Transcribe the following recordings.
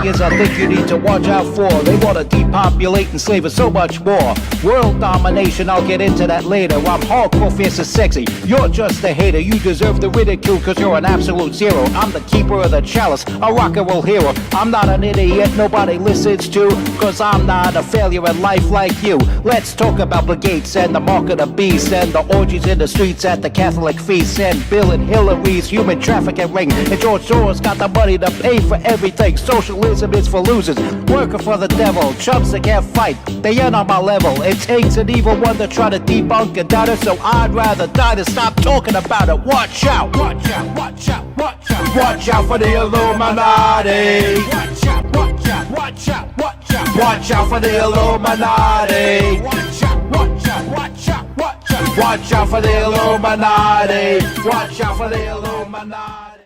aliens I think you need to watch out for. They want to depopulate and slave us so much more. World domination, I'll get into that later. I'm hardcore, fierce and sexy. You're just a hater. You deserve the ridicule because you're an absolute zero. I'm the keeper of the chalice, a rock and roll hero. I'm not an idiot nobody listens to, because I'm not a failure in life like you. Let's talk about Bill Gates and the mark of the beast, and the orgies in the streets at the Catholic feasts, and Bill and Hillary's human trafficking ring, and George Soros got the money to pay for everything. Socialism is for losers, working for the devil. Chumps that can't fight, they ain't on my level. It takes an evil one to try to debunk a doubter, so I'd rather die than stop talking about it. Watch out, watch out, watch out, watch out. Watch out for the Illuminati. Watch out, watch out, watch out, watch out. Watch out for the Illuminati. Watch out, watch out, watch out, watch out. Watch out for the Illuminati. Watch out for the Illuminati.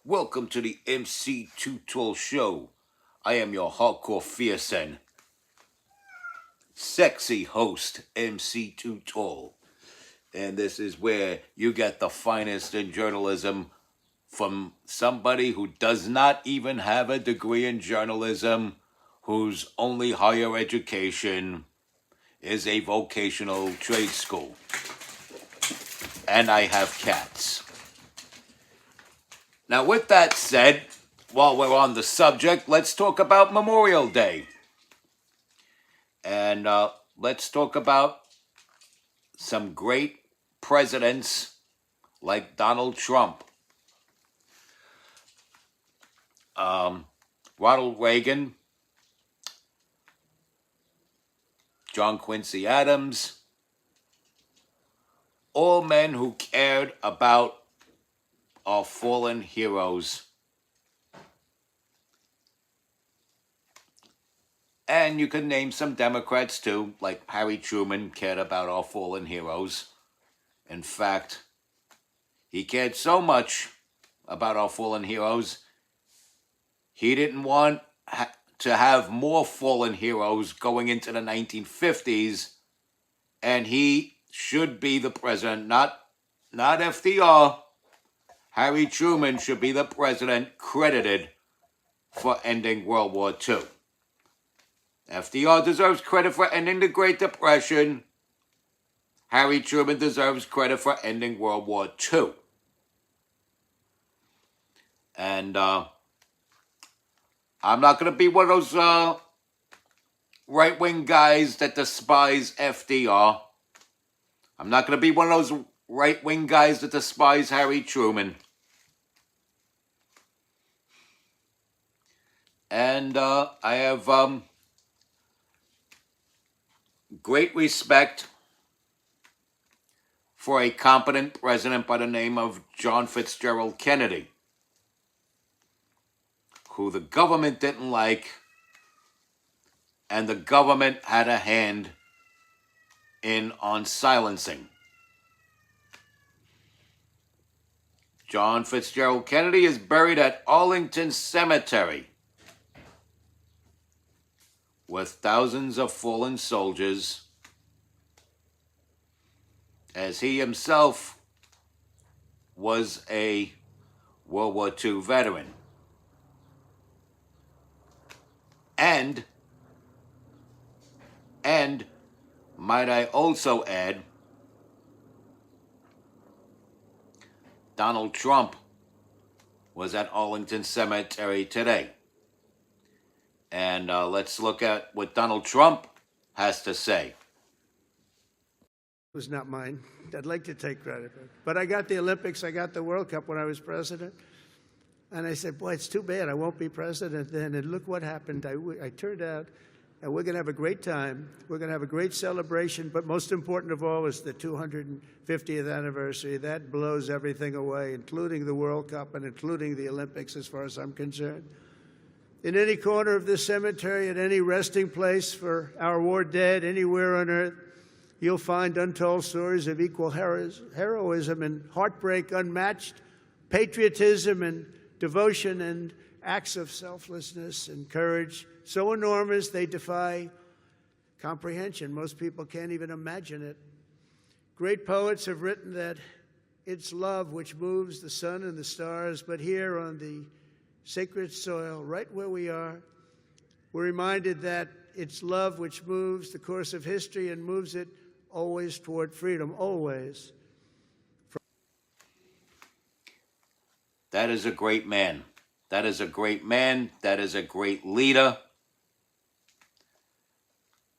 Welcome to the MC Too Tall Show. I am your hardcore, fierce, and sexy host, MC Too Tall. And this is where you get the finest in journalism from somebody who does not even have a degree in journalism, whose only higher education is a vocational trade school. And I have cats. Now, with that said, while we're on the subject, let's talk about Memorial Day. And let's talk about some great presidents like Donald Trump. Ronald Reagan, John Quincy Adams, all men who cared about our fallen heroes. And you can name some Democrats too, like Harry Truman cared about our fallen heroes. In fact, he cared so much about our fallen heroes, he didn't want to have more fallen heroes going into the 1950s, and he should be the president, not FDR. Harry Truman should be the president credited for ending World War II. FDR deserves credit for ending the Great Depression. Harry Truman deserves credit for ending World War II. And I'm not going to be one of those right-wing guys that despise FDR. I'm not going to be one of those right-wing guys that despise Harry Truman. And I have great respect for a competent president by the name of John Fitzgerald Kennedy, who the government didn't like, and the government had a hand in on silencing. John Fitzgerald Kennedy is buried at Arlington Cemetery with thousands of fallen soldiers, as he himself was a World War II veteran. And might I also add, Donald Trump was at Arlington Cemetery today. And let's look at what Donald Trump has to say. It was not mine. I'd like to take credit. But I got the Olympics, I got the World Cup when I was president. And I said, boy, it's too bad I won't be president then. And look what happened. I turned out, and we're going to have a great time. We're going to have a great celebration. But most important of all is the 250th anniversary. That blows everything away, including the World Cup and including the Olympics, as far as I'm concerned. In any corner of this cemetery, at any resting place for our war dead, anywhere on earth, you'll find untold stories of equal heroism and heartbreak unmatched, patriotism and devotion and acts of selflessness and courage so enormous they defy comprehension. Most people can't even imagine it. Great poets have written that it's love which moves the sun and the stars, but here on the sacred soil, right where we are. We're reminded that it's love which moves the course of history and moves it always toward freedom, always. That is a great man. That is a great man. That is a great leader.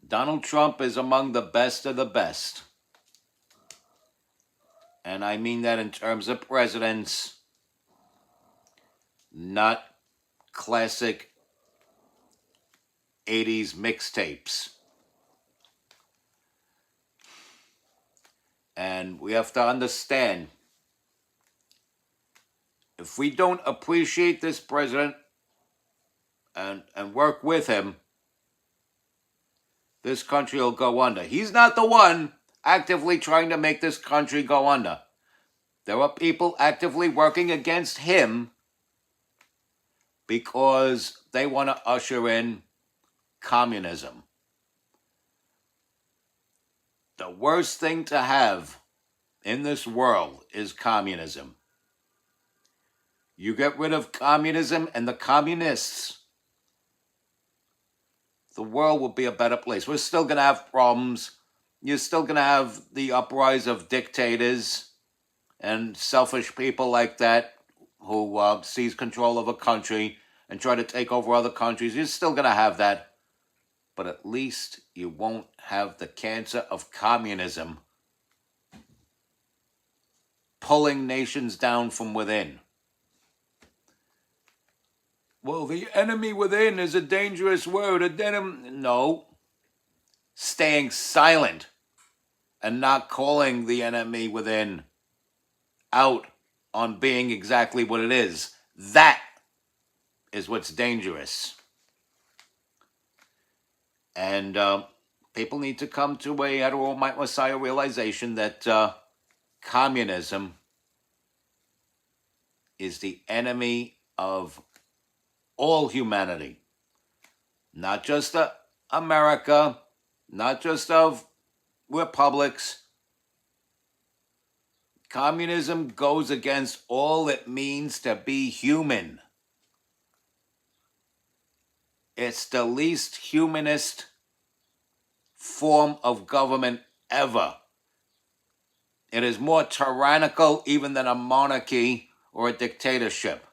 Donald Trump is among the best of the best. And I mean that in terms of presidents, not classic 80s mixtapes. And we have to understand, if we don't appreciate this president and work with him, this country will go under. He's not the one actively trying to make this country go under. There are people actively working against him because they want to usher in communism. The worst thing to have in this world is communism. You get rid of communism and the communists, the world will be a better place. We're still going to have problems. You're still going to have the uprise of dictators and selfish people like that who seize control of a country and try to take over other countries. You're still going to have that. But at least you won't have the cancer of communism pulling nations down from within. Well, the enemy within is a dangerous word. No. Staying silent and not calling the enemy within out on being exactly what it is. That is what's dangerous. And people need to come to a Admiral Messiah realization that communism is the enemy of all humanity. Not just America, not just of republics. Communism goes against all it means to be human. It's the least humanist form of government ever. It is more tyrannical even than a monarchy or a dictatorship.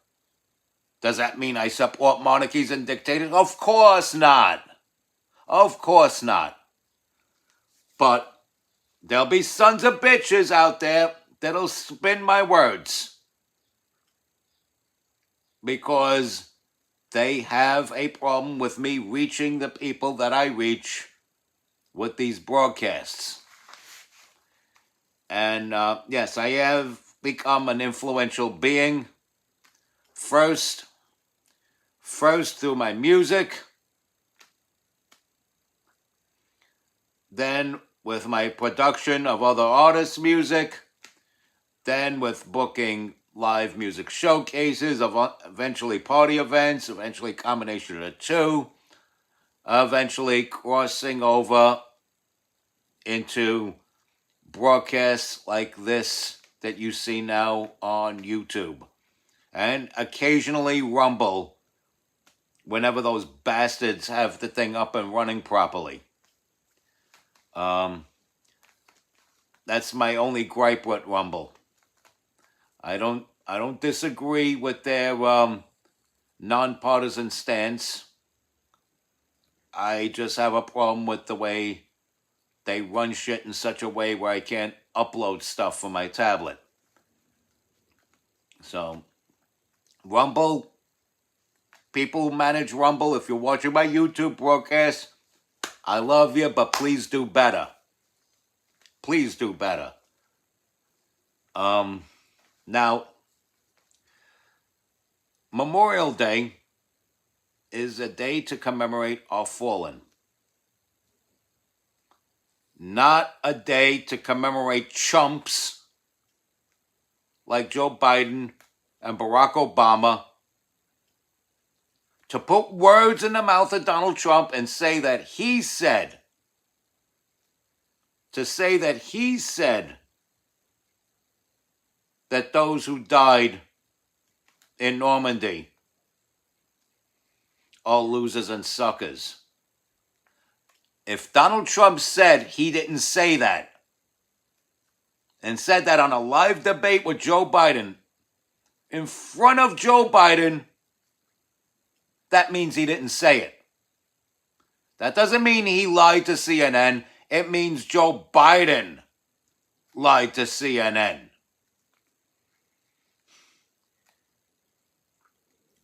Does that mean I support monarchies and dictators? Of course not. Of course not. But there'll be sons of bitches out there that'll spin my words. Because they have a problem with me reaching the people that I reach with these broadcasts. And yes, I have become an influential being. First through my music, then with my production of other artists' music, then with booking live music showcases, eventually party events, eventually combination of the two, eventually crossing over into broadcasts like this that you see now on YouTube, and occasionally Rumble whenever those bastards have the thing up and running properly. That's my only gripe with Rumble. I don't disagree with their nonpartisan stance. I just have a problem with the way they run shit in such a way where I can't upload stuff from my tablet. So, Rumble, people who manage Rumble, if you're watching my YouTube broadcast, I love you, but please do better. Please do better. Now, Memorial Day is a day to commemorate our fallen. Not a day to commemorate chumps like Joe Biden and Barack Obama, to put words in the mouth of Donald Trump and say that he said, that those who died in Normandy all losers and suckers. If Donald Trump said he didn't say that, and said that on a live debate with Joe Biden, in front of Joe Biden, that means he didn't say it. That doesn't mean he lied to CNN. It means Joe Biden lied to CNN.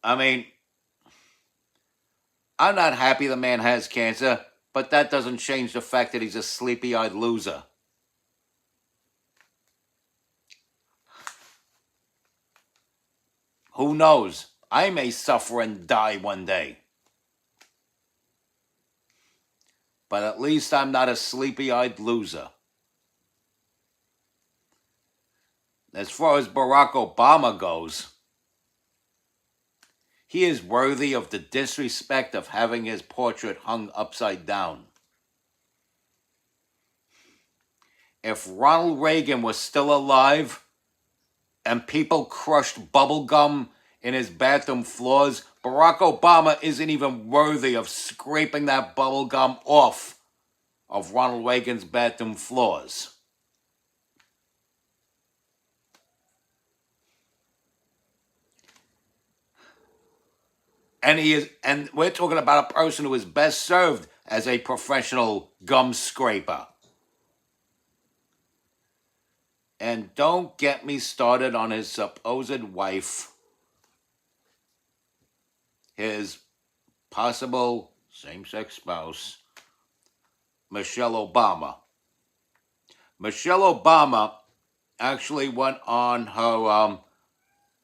I mean, I'm not happy the man has cancer, but that doesn't change the fact that he's a sleepy-eyed loser. Who knows? I may suffer and die one day. But at least I'm not a sleepy-eyed loser. As far as Barack Obama goes, he is worthy of the disrespect of having his portrait hung upside down. If Ronald Reagan was still alive and people crushed bubble gum in his bathroom floors, Barack Obama isn't even worthy of scraping that bubble gum off of Ronald Reagan's bathroom floors. And we're talking about a person who is best served as a professional gum scraper. And don't get me started on his supposed wife, his possible same-sex spouse, Michelle Obama. Michelle Obama actually went on her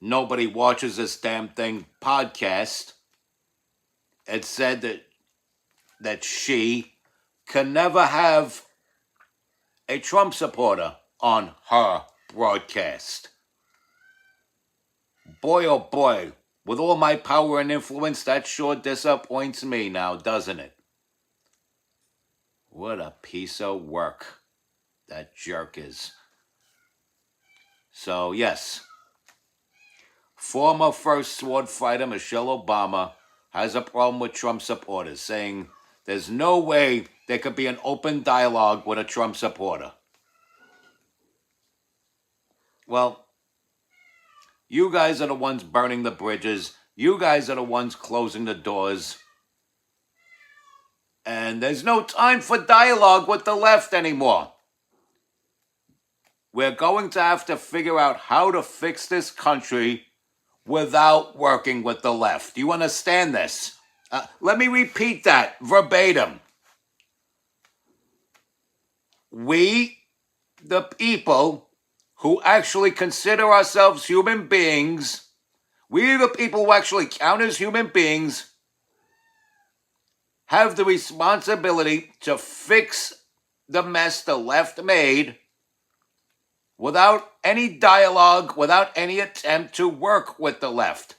Nobody Watches This Damn Thing podcast and said that she can never have a Trump supporter on her broadcast. Boy, oh boy, with all my power and influence, that sure disappoints me now, doesn't it? What a piece of work that jerk is. So, yes, former first sword fighter Michelle Obama has a problem with Trump supporters, saying there's no way there could be an open dialogue with a Trump supporter. Well, you guys are the ones burning the bridges. You guys are the ones closing the doors. And there's no time for dialogue with the left anymore. We're going to have to figure out how to fix this country without working with the left. Do you understand this? Let me repeat that verbatim. We, the people who actually consider ourselves human beings, we, the people who actually count as human beings, have the responsibility to fix the mess the left made without any dialogue, without any attempt to work with the left,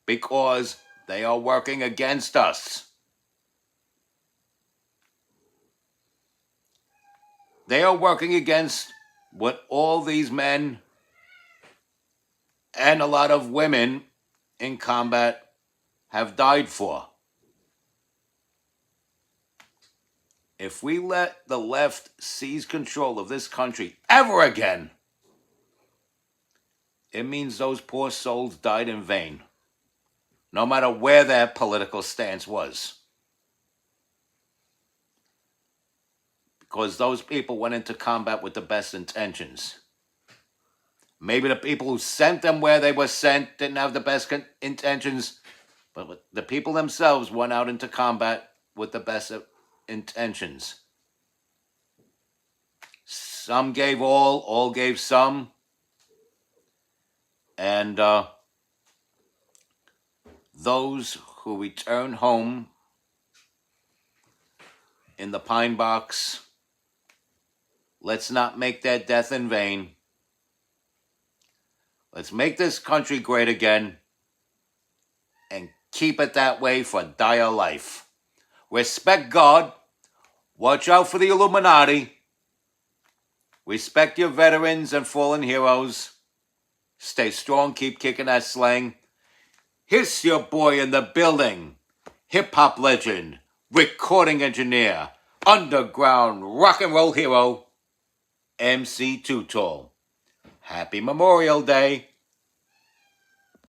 because they are working against us. They are working against what all these men and a lot of women in combat have died for. If we let the left seize control of this country ever again, it means those poor souls died in vain, no matter where their political stance was. Because those people went into combat with the best intentions. Maybe the people who sent them where they were sent didn't have the best intentions, but the people themselves went out into combat with the best intentions. Some gave all gave some. And those who return home in the pine box, let's not make their death in vain. Let's make this country great again and keep it that way for dire life. Respect God. Watch out for the Illuminati. Respect your veterans and fallen heroes. Stay strong. Keep kicking that slang. Hiss your boy in the building. hip hop legend, recording engineer, underground rock and roll hero, MC Too Tall. Happy Memorial Day.